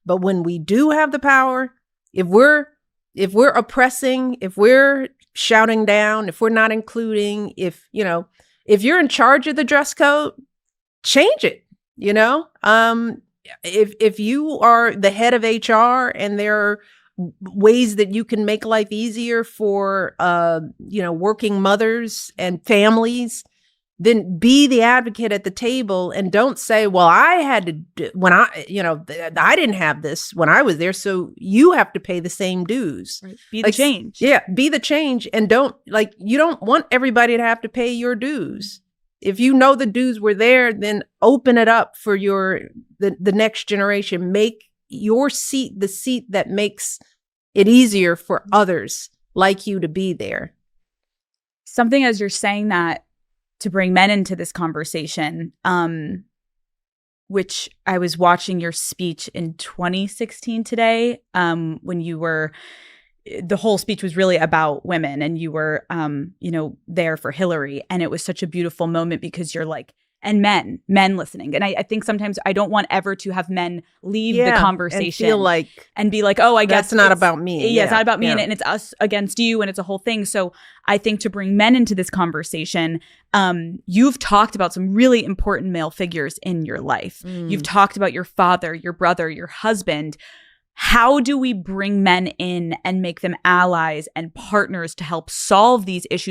But when we do have the power, if we're oppressing, if we're shouting down, if we're not including, if you're in charge of the dress code, change it. If you are the head of HR and there are ways that you can make life easier for working mothers and families, then be the advocate at the table and don't say, well, I had to do, when I didn't have this when I was there, so you have to pay the same dues. Right. Be the change. Yeah, be the change, and you don't want everybody to have to pay your dues. If you know the dues were there, then open it up for the next generation. Make your seat the seat that makes it easier for others like you to be there. Something as you're saying that, to bring men into this conversation, which I was watching your speech in 2016 today, when the whole speech was really about women, and you were, there for Hillary. And it was such a beautiful moment because you're like, and men listening. And I think sometimes I don't want ever to have men leave the conversation and be like, oh, I guess that's not about me. Yeah, it's not about me. And it's us against you. And it's a whole thing. So I think to bring men into this conversation, you've talked about some really important male figures in your life. You've talked about your father, your brother, your husband. How do we bring men in and make them allies and partners to help solve these issues?